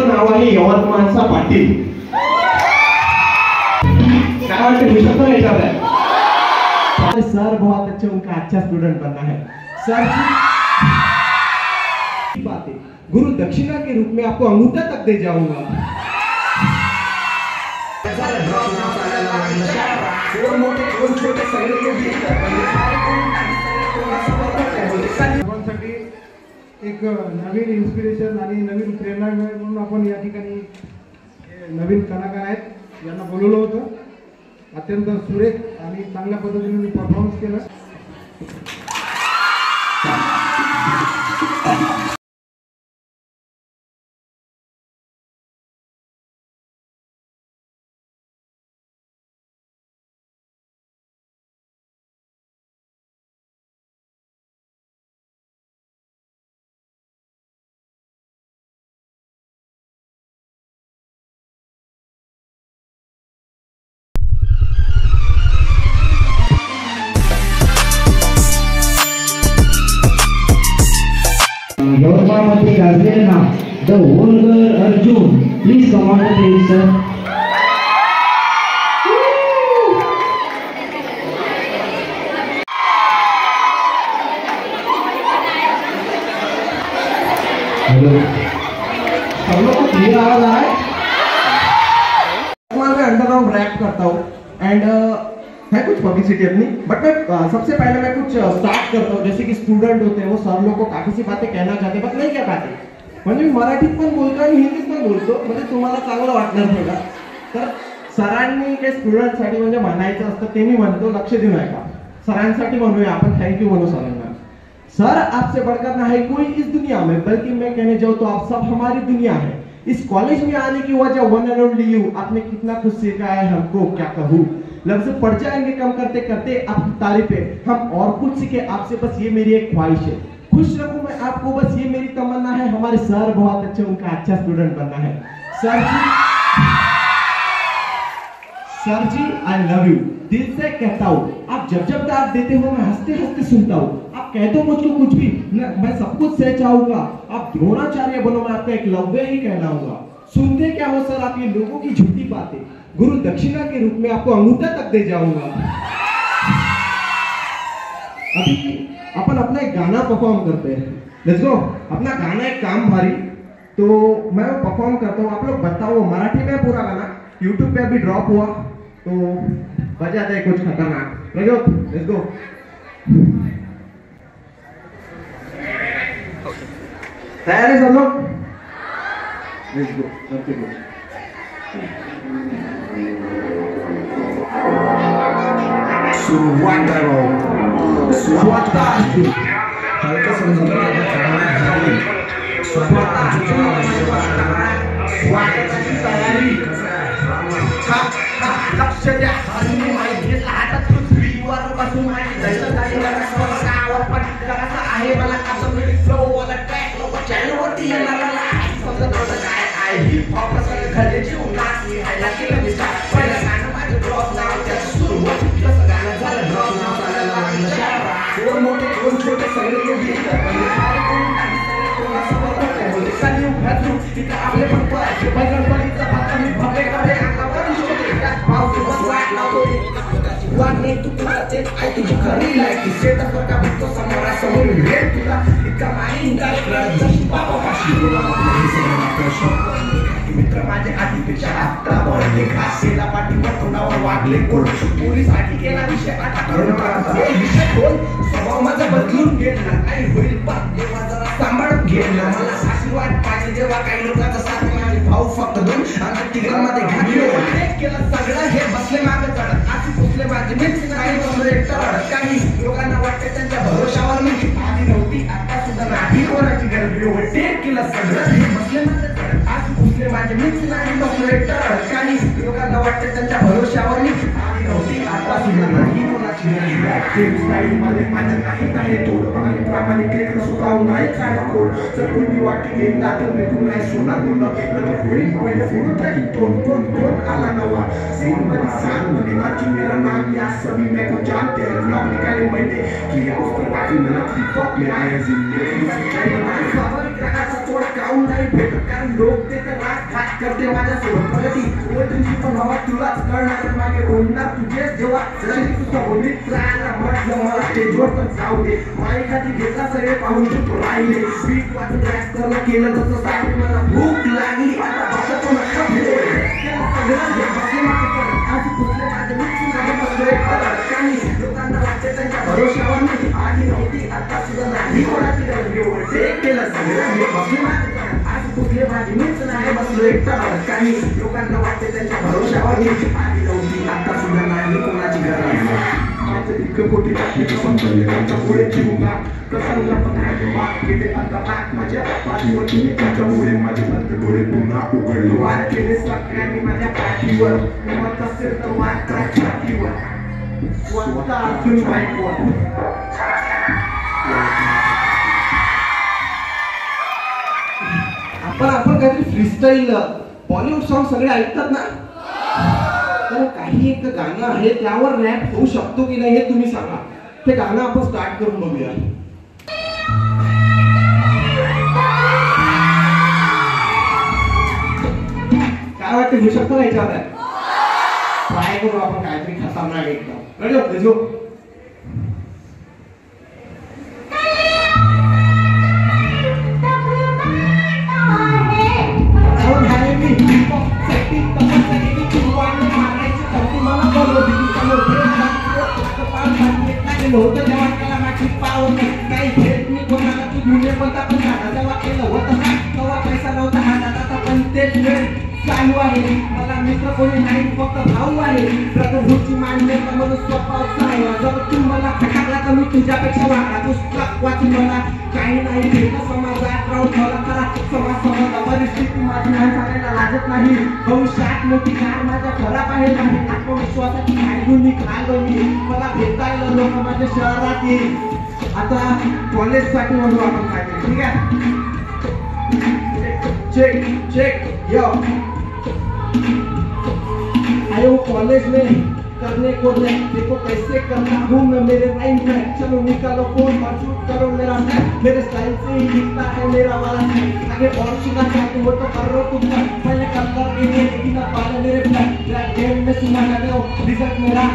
शाळेचं नाव आहे यवतमाळचा पाटील. क्या सर बहुत अच्छे, उनका अच्छा स्टूडेंट बनना है सर जी। बातें गुरु दक्षिणा के रूप में आपको अंगूठा तक दे जाऊंगा। एक नवीन इन्स्पिरेशन आणि नवीन प्रेरणा मिळेल म्हणून आपण या ठिकाणी नवीन कलाकार आहेत यांना बोलवलं होतं. अत्यंत सुरेख आणि चांगल्या पद्धतीने परफॉर्मन्स केलं. यवतमाळमध्ये गाजलेलं नाव the vlogger Arjun. Please come on the stage sir. Hello, सब लोग को क्लियर आवाज आ रहा है? मैं अंडरग्राउंड रैप करता हूँ एंड है कुछ पब्लिसिटी अपनी, बट मैं सबसे पहले मैं कुछ स्टार्ट करता हूँ. जैसे कि स्टूडेंट होते हैं वो सर लोग को काफी सी बातें कहना चाहते हैं बट नाही क्या पाहते. म्हणजे मी मराठीत पण बोलतो आणि हिंदीत पण बोलतो, म्हणजे तुम्हाला चांगलं वाटणार नाही का. तर सरांनी काही स्टुडंटसाठी म्हणजे म्हणायचं असतं ते मी म्हणतो, लक्ष देऊ नका. सरांसाठी म्हणूया आपण, थँक्यू म्हणू सरांना. सर आपसे बढ़कर ना है कोई इस दुनिया में, बल्कि मैं कहने जाऊँ तो आप सब हमारी दुनिया है. इस कॉलेज में आने की वजह वन एंड ओनली यू. आपने कितना कुछ सीखा है हमको क्या कहूँ. लफ्ज पड़ जाएंगे कम करते करते आपकी तारीफें, हम और कुछ सीखे आपसे, बस ये मेरी एक ख्वाहिश है. खुश रखूं मैं आपको, बस ये मेरी तमन्ना है. हमारे सर बहुत अच्छे, उनका अच्छा स्टूडेंट बनना है. Sir ji I love you. दिल से कहता हूँ, आप जब जब दाद देते हो मैं हंसते हंसते सुनता हूँ. आप कह दो मुझको कुछ भी, मैं सब कुछ सह चाहूंगा. आप द्रोणाचार्य बनो, मैं आपका एक लव्य ही कहलाऊंगा. सुनते क्या हो सर आप ये लोगों की झूठी बातें. गुरु दक्षिणा के रूप में आपको अंगूठा तक दे जाऊंगा. अभी अपन अपना एक गाना परफॉर्म करते हैं. Let's go. अपना गाना एक काम भारी, तो मैं वो परफॉर्म करता हूँ. आप लोग बताओ मराठी में पूरा गाना, यूट्यूब पे अभी ड्रॉप हुआ तो बजाते हैं कुछ खतरनाक. Let's go. तैयार है सब लोग? Let's go. करते गो. हल्का समझ तयारी लक्ष द्या. हातात पृथ्वीवर बसून आहे मला असं फ्लो ट्रॅक चॅनलवरती येणार समजा काय आहे हिप हॉप घरची उन्हात लिहायला केलं मी स्टार्ट. पहिलं गाणं माझं ड्रॉप नाव त्याचं सुरुवात कसं गाणं झालं ड्रॉप नाव चालायला लागलं शाळा. दोन मोठे दोन छोटे सगळे योगी सनी उभारू तिथं आपले पण पळायचे गणपतीचा भाता मी भले करे अंगावर शोधे त्यात पाव दिवस वाट लावतो वाटणे तू तुला तेच आहे तुझी खरी लायकी. शेतात का भेटतो समोरासमोर भेट तुला इतका माहीन काय जशी बाबा पाशी मित्र माझे आधीपेक्षा आत्ता वळले घासेला पाठीवर तोंडावर वागले कोण पोलीसाठी केला विषय आता करून विषय कोण स्वभाव माझा बदलून गेला काही होईल पण जेव्हा जरा सांभाळून गेला. मला आशीर्वाद पाहिजे जेव्हा काही लोकांचा साथ माझे भाऊ फक्त दोन आमच्या तिघांमध्ये घातले केलं सगळं हे बसले मागे चढत अशी पुसले माझे मित्र काही बसले चढत. काही लोकांना वाटते त्यांच्या भरोशावर मी आधी नव्हती आता सुद्धा नाही कोणाची गरज टेक केलं सगळं हे बसले मागे चढत अशी पुसले माझे मित्र नाही बसले चढत. काही लोकांना वाटते त्यांच्या भरोशावर मी आधी नव्हती आता सुद्धा नाही कोणाची स्टाईल मध्ये माझ्या काही काय तोड आणि प्रामाणिक स्वतःहून नाही काय कोण जर तुम्ही वाटी घेऊन दाखल मी तू नाही सोना तुला होईल पहिले फोन टाकी टोन टोन टोन आला नवा सीन मध्ये सांग मध्ये नाची मेरा नाम या सभी मैं को जानते हैं ब्लॉग निकाले मैंने कि ये उसको काफी मेहनत की फक में आया जिंदगी सच्चाई बनाई स्वाभाविक रखा सा थोड़ा काऊन नाही भेटत कारण लोक ते तर राग घात करते माझ्यासोबत प्रगती तुझी पण हवा तुलाच कळणार मागे होणार तुझेच जेव्हा जशी तुझा होलीत राहायला म्हटलं मला स्टेजवर तर जाऊ दे माईखाती घेतला सगळे पाहून तू राहिले स्पीड वाटून रॅक्टरला केलं तसं सांग मला भूक लागली आता बसतो नका लोकांना वाटते त्यांच्या भरोशावर नाही आधी नव्हती आता सुद्धा नाही कोणाची केलं सगळं आज कुठले माझी मीच नाही बसलो एकटा काही लोकांना वाटते त्यांच्या भरोशावर आधी नव्हती आता सुद्धा नाही कोणाची गरज माझं इतकं कोटी त्यांच्या पुढे चिमुका प्रसंग गेले आता बाक माझ्या पाठीवरती त्यांच्यामुळे माझे बंद डोळे पुन्हा उघडले वार केले सगळ्यांनी माझ्या पाठीवर मत असेल तर वार करा छातीवर स्वतः अर्जुन बाईकवर आपण काहीतरी फ्रीस्टाईल बॉलिवूड सॉन्ग सगळे ऐकतात ना तर काही एक गाणं आहे त्यावर रॅप होऊ शकतो की नाही हे तुम्ही सांगा ते गाणं आपण स्टार्ट करून बघूया काय वाटतं होऊ शकतो ना याच्यावर ट्राय करू आपण काहीतरी खतरनाक एकदम रेडी होते जो होतं जेव्हा त्याला माझी पाव काही भेट मी कोणाला तू दुनिया कोणता पण झाला जेव्हा केलं होतं ना तेव्हा पैसा नव्हता हातात आता पण तेच वेळ चालू आहे मला मित्र कोणी नाही फक्त भाऊ आहे ब्रदरहुडची मान्यता म्हणून स्वतःच आहे जर तू मला खटाकला तर मी तुझ्यापेक्षा वागला पुस्तक वाचून मला काही नाही भेटलं समाजात राहून मला करा समाज परिस्थिती माझी नाही सांगायला लागत नाही भविष्यात मोठी कार माझ्या घराबाहेर नाही आत्मविश्वासाची खायगुण मी खायलो मी मला भेटायला लोक माझ्या शहरात येईल आता कॉलेजसाठी म्हणू आपण काय ठीक आहे चेक चेक यो आयो कॉलेज में करने को देखो कैसे करना हूँ मैं मेरे राइम में चलो निकालो फोन मौजूद करो मेरा मेरे स्टाइल से ही दिखता है मेरा वाला आगे और सीखना चाहते हो तो करो तुम पहले कलर के लिए लेकिन अब बाल मेरे ब्लैक गेम में सुना ना दो रिजल्ट मेरा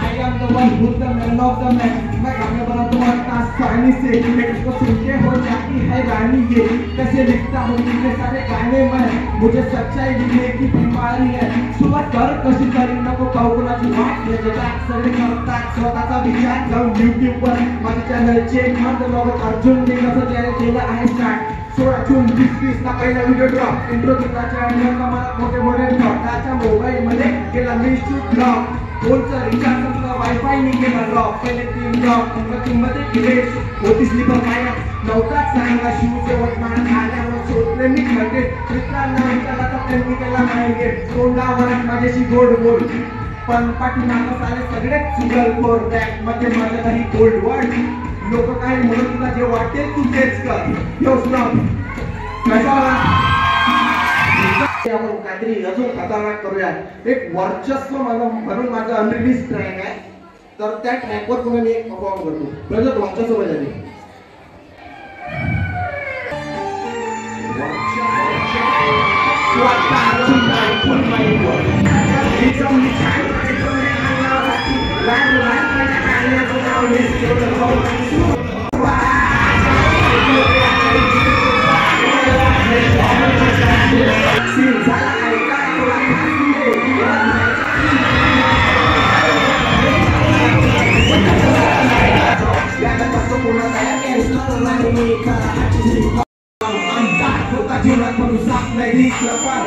I am the one who's the man of the man मैं गाने बनाता हूँ आसानी से इसको सुन के हो जाती है रानी ये कैसे लिखता हूँ इतने सारे गाने में मुझे सच्चाई लिखने की बीमारी है सुबह कर कशी तरी नको कौकुलाची वाट हे जगात सगळे करतात स्वतःचा विचार जाऊन यूट्यूबवर माझ्या चॅनलचे माझं अर्जुनने कसं त्याने केलं आहे स्टार्ट 16 जून 2020 ला पहिला व्हिडिओ ड्रॉप इंट्रो चित्राच्या मला मोठे मोठे स्वतःच्या मोबाईल मध्ये केला मी शूट ड्रॉप फोनचा रिचार्ज असला वायफाय मी केला ड्रॉप पहिले 3 ड्रॉप किंमती केले होती स्लीपर पाया नव्हताच चांगला शूज यवतमाळ आल्यावर शोधले मी खटे मित्रांना विचारला तर त्यांनी केला माहिती तोंडावर माझ्याशी गोड गोड पण पाठीमागं आले सगळेच सिंगल फोर बॅक मध्ये माझं काही गोल्ड वर्ड लोक काय म्हणून तुला जे वाटेल तू तेच कर योच ना आपण काहीतरी अजून खतरनाक करूया एक वर्चस्व म्हणून माझा अनरिलीज ट्रॅक आहे तर त्या ट्रॅकवर पुन्हा मी एक परफॉर्म करतो म्हणजे वर्चस्व बजावणे Jurat merusak dari kelapan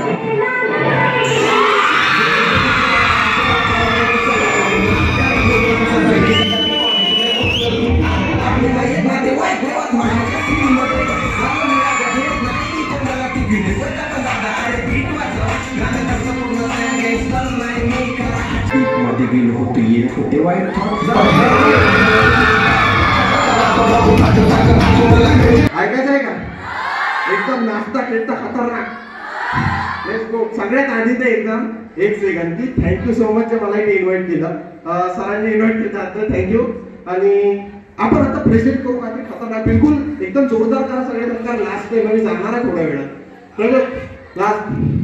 ऐकायचं आहे का एकदम नाचता खेळता खतरनाक लेट्स गो सगळ्यात आधी ते एकदम एक सेकंड की थँक्यू सो मच मला इथे इन्व्हाइट केलं सरांनी इन्व्हाइट केलं तर थँक्यू आणि आपण आता प्रेझेंट करू काहीतरी खतरनाक असताना बिलकुल एकदम जोरदार करा सगळे तुमचा लास्ट टाइम आम्ही जाणार आहे थोड्या वेळात कळलं लास्ट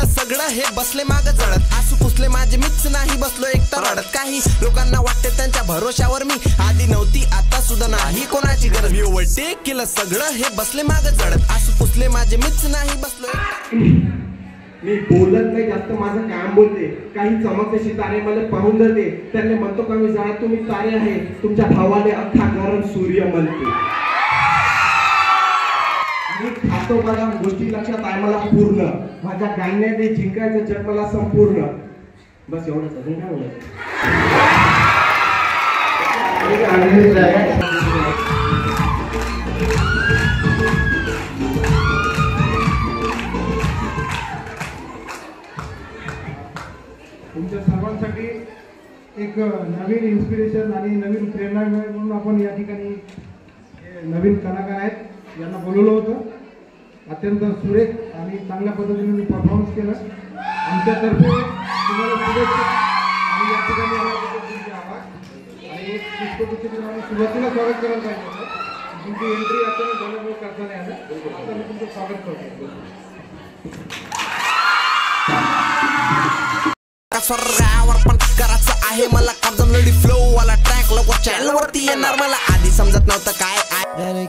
सगळं हे बसले माग जळत आसू पुसले माझे मिक्स नाही बसलो एकटा रडत काही लोकांना वाटते त्यांच्या भरोशावर मी आधी नव्हती आता सुद्धा नाही कोणाची गरज मी ओव्हरटेक केलं सगळं हे बसले माग जळत आसू पुसले माझे मिक्स नाही बसलो मी बोलत नाही जास्त माझं काम बोलते काही चमकते तारे मला पाहून जाते त्यांनी म्हणतो का मी जा तुम्ही तारे आहे तुमच्या भावाने अख्खा गरम सूर्य म्हणते मी खातो बघा गोष्टी लक्षात आहे मला पूर्ण माझ्या गाण्याने जिंकायचं जग मला संपूर्ण बस एवढंच अजून काय बोलायचं तुमच्या सर्वांसाठी एक नवीन इन्स्पिरेशन आणि नवीन प्रेरणा मिळेल म्हणून आपण या ठिकाणी नवीन कलाकार आहेत यांना बोलवलं होतं अत्यंत सुरेख आणि चांगल्या पद्धतीने परफॉर्मन्स केलं आमच्यातर्फे तुम्हाला शुभेच्छा आणि या ठिकाणी आल्याबद्दल तुमचे आभार आणि एक पुष्पगुच्छाने आम्ही सुरुवातीला स्वागत करायला पाहिजे होतं तुमची एंट्री अचानक झाल्यामुळे करता नाही आलं आता मी तुमचं स्वागत करतो स्वर्गावर पण करायचं आहे मला कब्जा फ्लो वाला ट्रॅक लवकर चॅनल वरती येणार मला आधी समजत नव्हतं काय